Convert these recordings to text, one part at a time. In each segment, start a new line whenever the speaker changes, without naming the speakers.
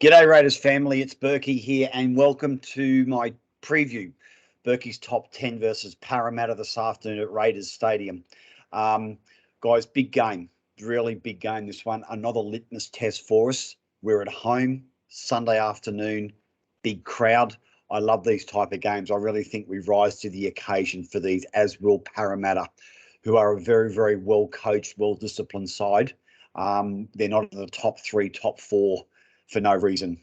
G'day Raiders family, it's Bourkeys here and welcome to my preview. Bourkeys top 10 versus Parramatta this afternoon at Raiders Stadium. Guys, big game, really big game this one. Another litmus test for us. We're at home, Sunday afternoon, big crowd. I love these type of games. I really think we rise to the occasion for these, as will Parramatta, who are a very, very well-coached, well-disciplined side. They're not in the top three, top four for no reason.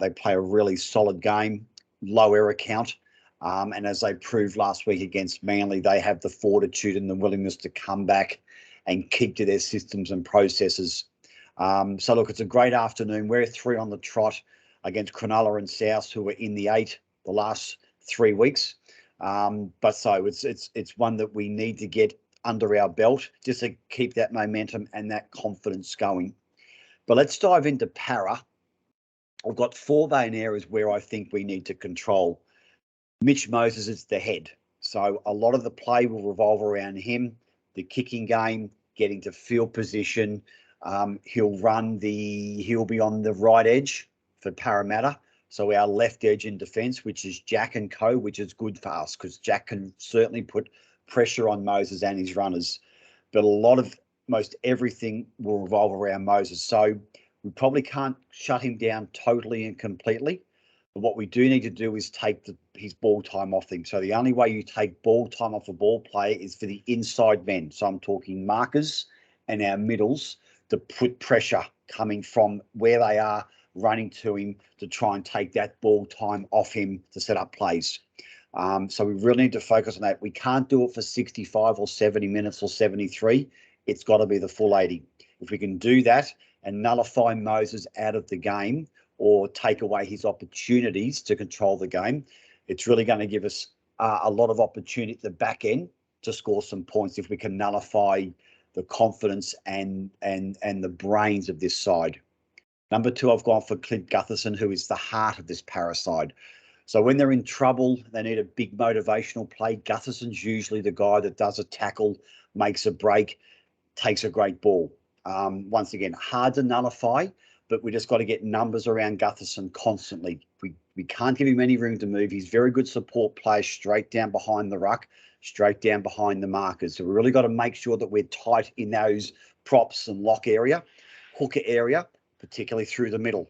They play a really solid game, low error count. And as they proved last week against Manly, they have the fortitude and the willingness to come back and keep to their systems and processes. So look, it's a great afternoon. We're 3 on the trot against Cronulla and South, who were in the 8 the last 3 weeks. But so it's one that we need to get under our belt just to keep that momentum and that confidence going. But let's dive into Parra. I've got 4 main areas where I think we need to control. Mitch Moses is the head. So a lot of the play will revolve around him, the kicking game, getting to field position. He'll be on the right edge for Parramatta. So our left edge in defence, which is Jack and co, which is good for us because Jack can certainly put pressure on Moses and his runners. But most everything will revolve around Moses. So we probably can't shut him down totally and completely. But what we do need to do is take his ball time off him. So the only way you take ball time off a ball player is for the inside men. So I'm talking markers and our middles to put pressure coming from where they are running to him to try and take that ball time off him to set up plays. So we really need to focus on that. We can't do it for 65 or 70 minutes or 73. It's got to be the full 80. If we can do that and nullify Moses out of the game or take away his opportunities to control the game, it's really going to give us a lot of opportunity at the back end to score some points if we can nullify the confidence and the brains of this side. Number 2, I've gone for Clint Gutherson, who is the heart of this Parra side. So when they're in trouble, they need a big motivational play. Gutherson's usually the guy that does a tackle, makes a break, takes a great ball. Once again, hard to nullify, but we just got to get numbers around Gutherson constantly. We can't give him any room to move. He's very good support player straight down behind the ruck, straight down behind the markers. So we really got to make sure that we're tight in those props and lock area, hooker area, particularly through the middle.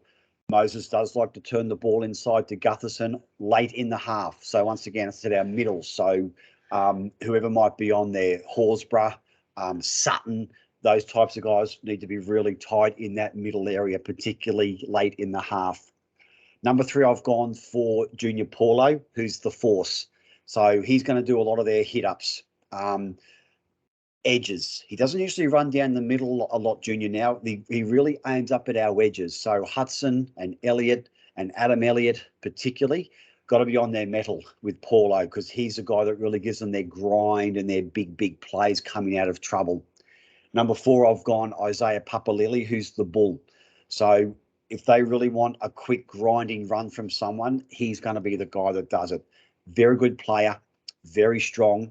Moses does like to turn the ball inside to Gutherson late in the half. So once again, it's at our middle. So whoever might be on there, Horsburgh, Sutton, those types of guys need to be really tight in that middle area, particularly late in the half. Number 3, I've gone for Junior Paulo, who's the force. So he's going to do a lot of their hit-ups. Edges. He doesn't usually run down the middle a lot, Junior, now. He really aims up at our edges. So Hudson and Elliott and Adam Elliott particularly got to be on their mettle with Paulo because he's the guy that really gives them their grind and their big plays coming out of trouble. Number 4, I've gone Isaiah Papalili, who's the bull. So if they really want a quick grinding run from someone, he's going to be the guy that does it. Very good player, very strong.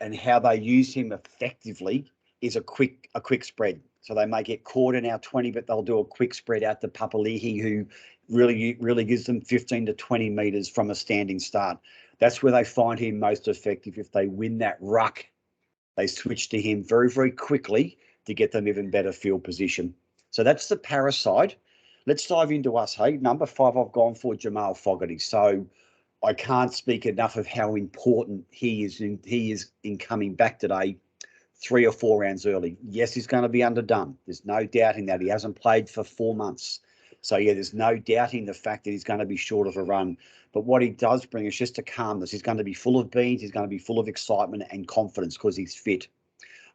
And how they use him effectively is a quick spread. So they may get caught in our 20, but they'll do a quick spread out to Papali'i, who really gives them 15 to 20 metres from a standing start. That's where they find him most effective. If they win that ruck, they switch to him very, very quickly to get them even better field position. So that's the Parra side. Let's dive into us, hey? Number 5, I've gone for Jamal Fogarty. So I can't speak enough of how important he is in coming back today 3 or 4 rounds early. Yes, he's going to be underdone. There's no doubting that. He hasn't played for 4 months. So, yeah, there's no doubting the fact that he's going to be short of a run. But what he does bring is just a calmness. He's going to be full of beans. He's going to be full of excitement and confidence because he's fit.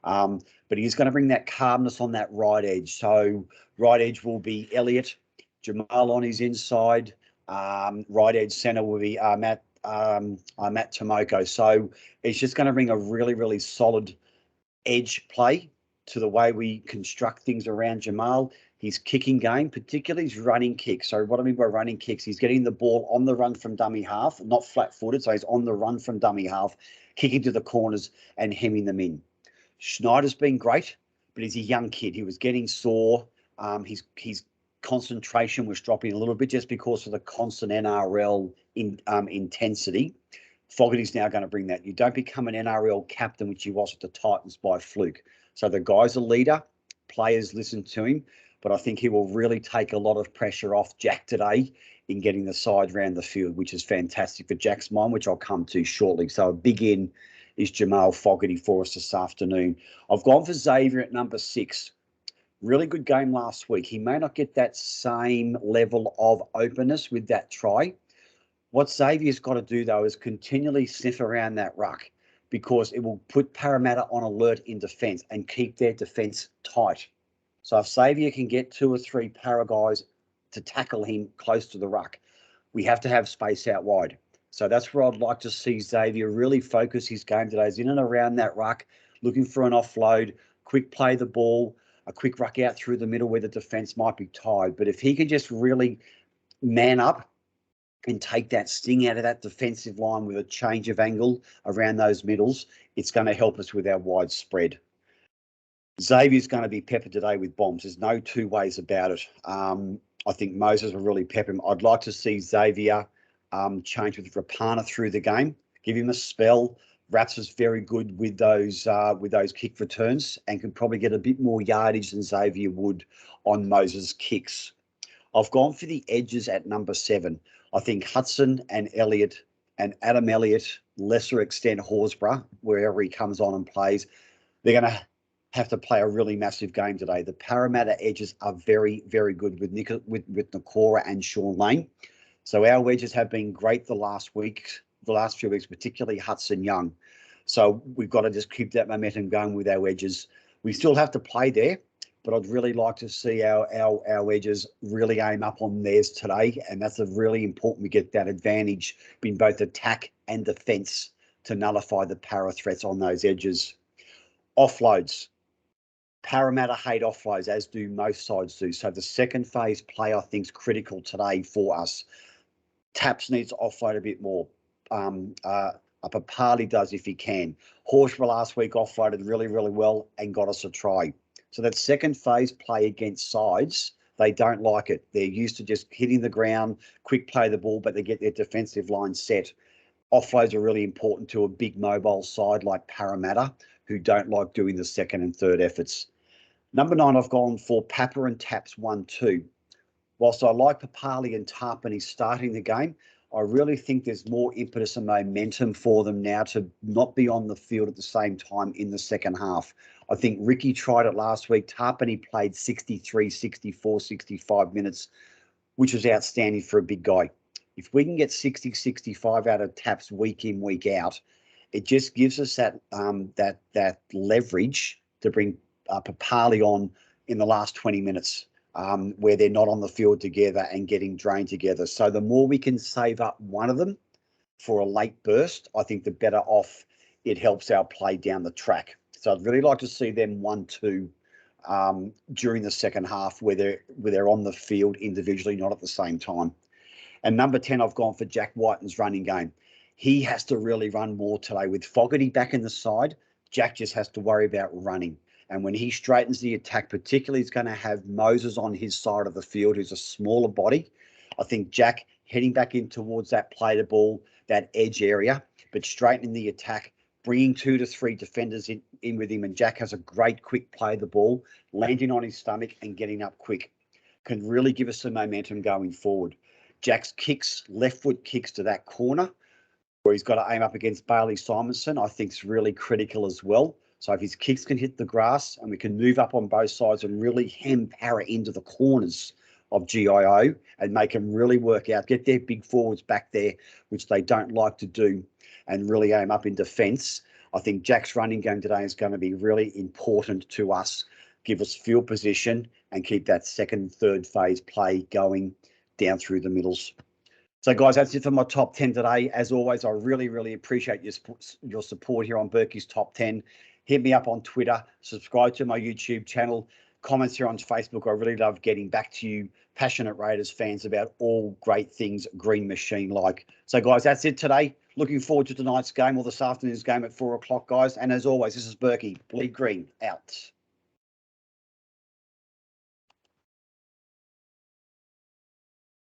But he's going to bring that calmness on that right edge. So right edge will be Elliott, Jamal on his inside. Right edge centre will be Matt Tomoko. So it's just going to bring a really, really solid edge play to the way we construct things around Jamal. His kicking game, particularly his running kicks. So what I mean by running kicks, he's getting the ball on the run from dummy half, not flat-footed. So he's on the run from dummy half, kicking to the corners and hemming them in. Schneider's been great, but he's a young kid. He was getting sore. He's concentration was dropping a little bit just because of the constant NRL intensity. Fogarty's now going to bring that. You don't become an NRL captain, which he was at the Titans, by fluke. So the guy's a leader. Players listen to him, but I think he will really take a lot of pressure off Jack today in getting the side round the field, which is fantastic for Jack's mind, which I'll come to shortly. So a big in is Jamal Fogarty for us this afternoon. I've gone for Xavier at number 6. Really good game last week. He may not get that same level of openness with that try. What Xavier's got to do, though, is continually sniff around that ruck, because it will put Parramatta on alert in defence and keep their defence tight. So if Xavier can get 2 or 3 Parra guys to tackle him close to the ruck, we have to have space out wide. So that's where I'd like to see Xavier really focus his game today, is in and around that ruck, looking for an offload, quick play the ball, a quick ruck out through the middle where the defence might be tired. But if he can just really man up and take that sting out of that defensive line with a change of angle around those middles, it's going to help us with our wide spread. Xavier's going to be peppered today with bombs. There's no two ways about it. I think Moses will really pep him. I'd like to see Xavier change with Rapana through the game, give him a spell. Raps is very good with those kick returns and can probably get a bit more yardage than Xavier would on Moses' kicks. I've gone for the edges at number 7. I think Hudson and Elliott and Adam Elliott, lesser extent Horsburgh, wherever he comes on and plays, they're going to have to play a really massive game today. The Parramatta edges are very, very good with Nakora and Sean Lane. So our edges have been great the last few weeks, particularly Hudson Young. So we've got to just keep that momentum going with our edges. We still have to play there, but I'd really like to see our edges really aim up on theirs today. And that's a really important, we get that advantage in both attack and defence to nullify the Parra threats on those edges. Offloads. Parramatta hate offloads, as do most sides do. So the second phase play, I think, is critical today for us. Taps needs to offload a bit more. Papali does if he can. Horsburgh last week offloaded really, really well and got us a try. So that second phase play against sides, they don't like it. They're used to just hitting the ground, quick play the ball, but they get their defensive line set. Offloads are really important to a big mobile side like Parramatta, who don't like doing the second and third efforts. Number 9, I've gone for Papa and Taps 1-2. Whilst I like Papali and Tarpany starting the game, I really think there's more impetus and momentum for them now to not be on the field at the same time in the second half. I think Ricky tried it last week. Tarpany played 63, 64, 65 minutes, which was outstanding for a big guy. If we can get 60, 65 out of Taps week in, week out, it just gives us that leverage to bring Papali on in the last 20 minutes. Where they're not on the field together and getting drained together. So the more we can save up one of them for a late burst, I think the better off it helps our play down the track. So I'd really like to see them 1-2 during the second half where they're on the field individually, not at the same time. And number 10, I've gone for Jack Whiten's running game. He has to really run more today. With Fogarty back in the side, Jack just has to worry about running. And when he straightens the attack, particularly, he's going to have Moses on his side of the field, who's a smaller body. I think Jack heading back in towards that play the ball, that edge area, but straightening the attack, bringing 2 to 3 defenders in with him. And Jack has a great quick play the ball, landing on his stomach and getting up quick. Can really give us some momentum going forward. Jack's kicks, left foot kicks to that corner, where he's got to aim up against Bailey Simonson, I think is really critical as well. So if his kicks can hit the grass and we can move up on both sides and really hem Parra into the corners of GIO and make them really work out, get their big forwards back there, which they don't like to do, and really aim up in defence, I think Jack's running game today is going to be really important to us, give us field position and keep that second, third phase play going down through the middles. So, guys, that's it for my top 10 today. As always, I really, really appreciate your support here on Bourkeys Top 10. Hit me up on Twitter, subscribe to my YouTube channel, comments here on Facebook. I really love getting back to you, passionate Raiders fans, about all great things Green Machine like. So, guys, that's it today. Looking forward to tonight's game or this afternoon's game at 4 o'clock, guys. And as always, this is Bourkey, Bleed Green, out.